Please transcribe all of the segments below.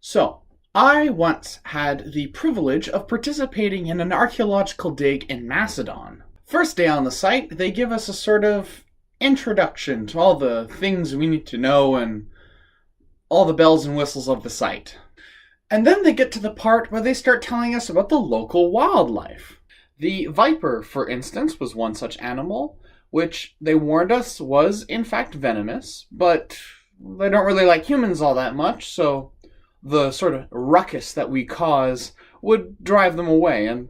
So, I once had the privilege of participating in an archaeological dig in Macedon. First day on the site, they give us a sort of introduction to all the things we need to know and all the bells and whistles of the site. And then they get to the part where they start telling us about the local wildlife. The viper, for instance, was one such animal, which they warned us was in fact venomous, but they don't really like humans all that much, so the sort of ruckus that we cause would drive them away, and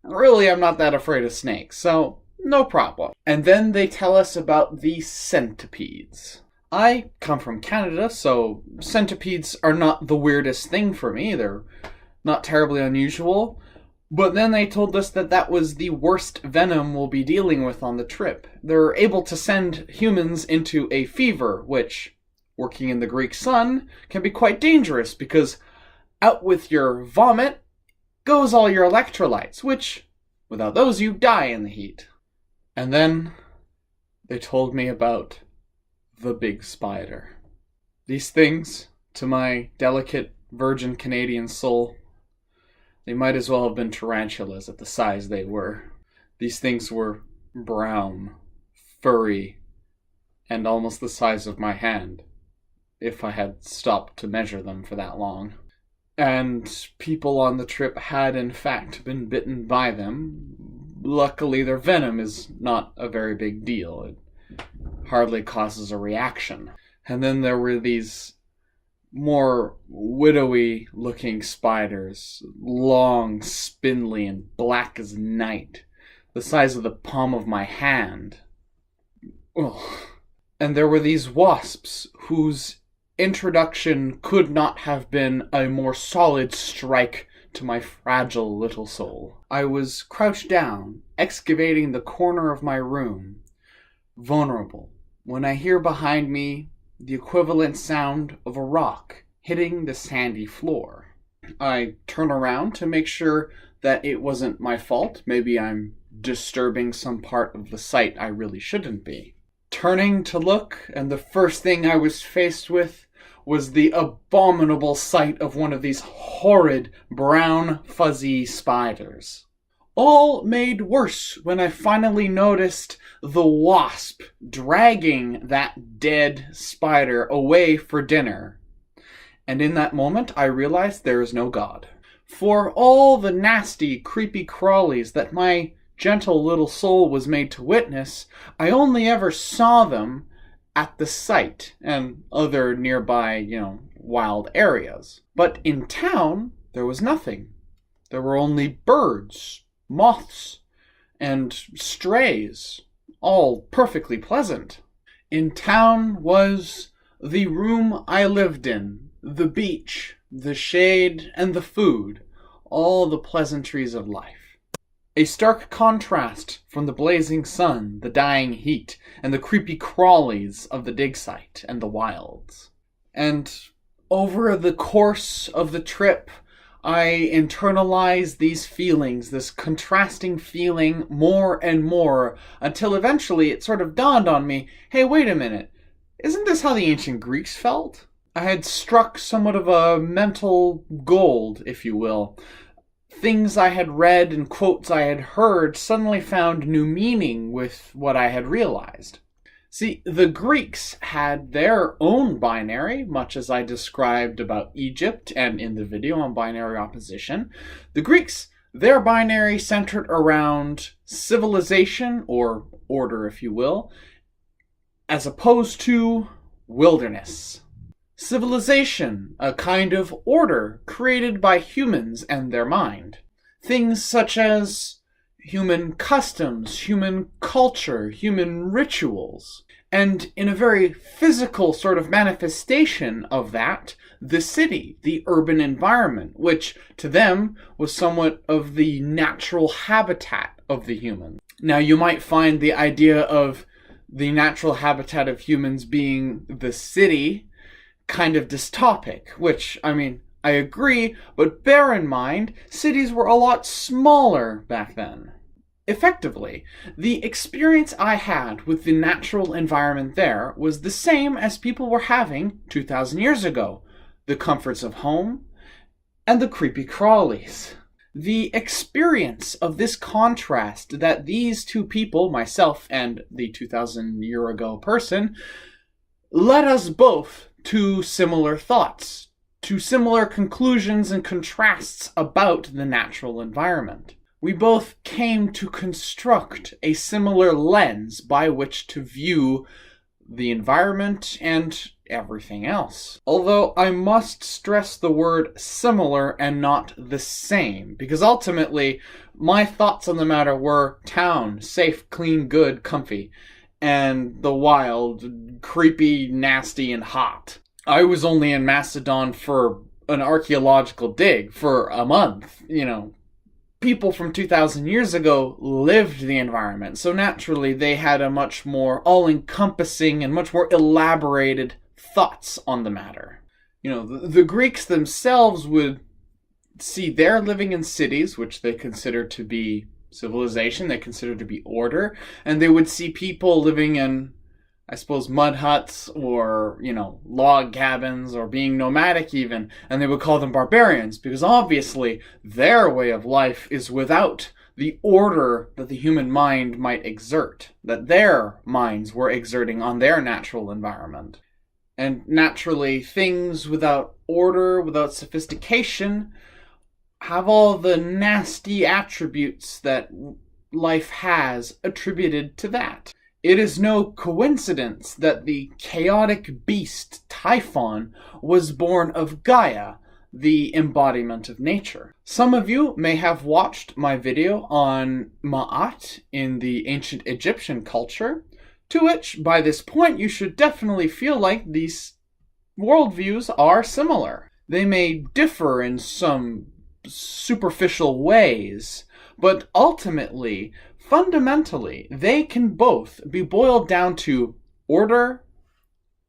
really I'm not that afraid of snakes, so no problem. And then they tell us about the centipedes. I come from Canada, so centipedes are not the weirdest thing for me. They're not terribly unusual. But then they told us that that was the worst venom we'll be dealing with on the trip. They're able to send humans into a fever, which, working in the Greek sun, can be quite dangerous because out with your vomit goes all your electrolytes, which, without those, you die in the heat. And then they told me about the big spider. These things, to my delicate virgin Canadian soul, they might as well have been tarantulas at the size they were. These things were brown, furry, and almost the size of my hand, if I had stopped to measure them for that long. And people on the trip had in fact been bitten by them. Luckily, their venom is not a very big deal. It hardly causes a reaction. And then there were these more widowy looking spiders, long, spindly, and black as night, the size of the palm of my hand. Ugh. And there were these wasps whose introduction could not have been a more solid strike to my fragile little soul. I was crouched down, excavating the corner of my room, vulnerable, when I hear behind me the equivalent sound of a rock hitting the sandy floor. I turn around to make sure that it wasn't my fault. Maybe I'm disturbing some part of the site I really shouldn't be. Turning to look, and the first thing I was faced with was the abominable sight of one of these horrid brown fuzzy spiders. All made worse when I finally noticed the wasp dragging that dead spider away for dinner. And in that moment, I realized there is no God. For all the nasty, creepy crawlies that my gentle little soul was made to witness, I only ever saw them at the site and other nearby, wild areas. But in town, there was nothing. There were only birds, moths, and strays, all perfectly pleasant. In town was the room I lived in, the beach, the shade, and the food, all the pleasantries of life. A stark contrast from the blazing sun, the dying heat, and the creepy crawlies of the dig site and the wilds. And over the course of the trip, I internalized these feelings, this contrasting feeling, more and more, until eventually it sort of dawned on me, hey, wait a minute, isn't this how the ancient Greeks felt? I had struck somewhat of a mental gold, if you will. Things I had read and quotes I had heard suddenly found new meaning with what I had realized. See, the Greeks had their own binary, much as I described about Egypt and in the video on binary opposition. The Greeks, their binary centered around civilization, or order if you will, as opposed to wilderness. Civilization, a kind of order created by humans and their mind. Things such as human customs, human culture, human rituals. And in a very physical sort of manifestation of that, the city, the urban environment, which to them was somewhat of the natural habitat of the human. Now you might find the idea of the natural habitat of humans being the city kind of dystopic, which, I agree, but bear in mind, cities were a lot smaller back then. Effectively, the experience I had with the natural environment there was the same as people were having 2,000 years ago. the comforts of home, and the creepy crawlies. The experience of this contrast that these two people, myself and the 2,000-year-ago person, led us both to similar thoughts, to similar conclusions and contrasts about the natural environment. We both came to construct a similar lens by which to view the environment and everything else. Although I must stress the word similar and not the same, because ultimately my thoughts on the matter were town, safe, clean, good, comfy, and the wild, creepy, nasty, and hot. I was only in Macedon for an archaeological dig for a month, People from 2,000 years ago lived the environment, so naturally they had a much more all-encompassing and much more elaborated thoughts on the matter. The Greeks themselves would see their living in cities, which they considered to be civilization, they considered to be order, and they would see people living in, I suppose, mud huts or, log cabins or being nomadic even, and they would call them barbarians because obviously their way of life is without the order that the human mind might exert, that their minds were exerting on their natural environment. And naturally, things without order, without sophistication, have all the nasty attributes that life has attributed to that. It is no coincidence that the chaotic beast Typhon was born of Gaia, the embodiment of nature. Some of you may have watched my video on Ma'at in the ancient Egyptian culture, to which, by this point, you should definitely feel like these worldviews are similar. They may differ in some superficial ways, but ultimately, fundamentally, they can both be boiled down to order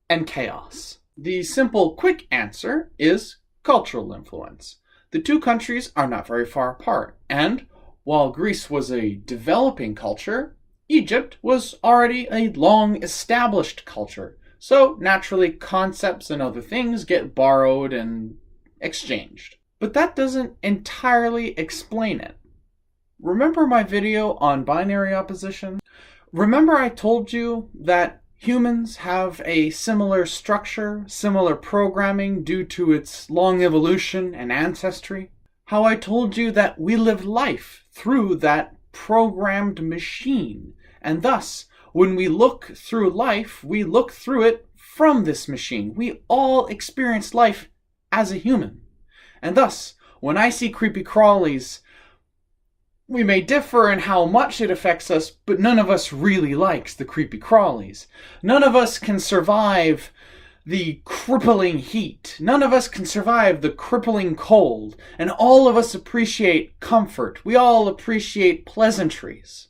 and chaos. The simple, quick answer is cultural influence. The two countries are not very far apart, and while Greece was a developing culture, Egypt was already a long-established culture, so naturally concepts and other things get borrowed and exchanged. But that doesn't entirely explain it. Remember my video on binary opposition? Remember I told you that humans have a similar structure, similar programming due to its long evolution and ancestry? How I told you that we live life through that programmed machine, and thus, when we look through life, we look through it from this machine. We all experience life as a human. And thus, when I see creepy crawlies, we may differ in how much it affects us, but none of us really likes the creepy crawlies. None of us can survive the crippling heat. None of us can survive the crippling cold. And all of us appreciate comfort. We all appreciate pleasantries.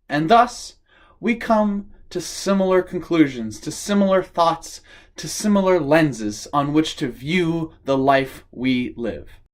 And thus, we come to similar conclusions, to similar thoughts, to similar lenses on which to view the life we live.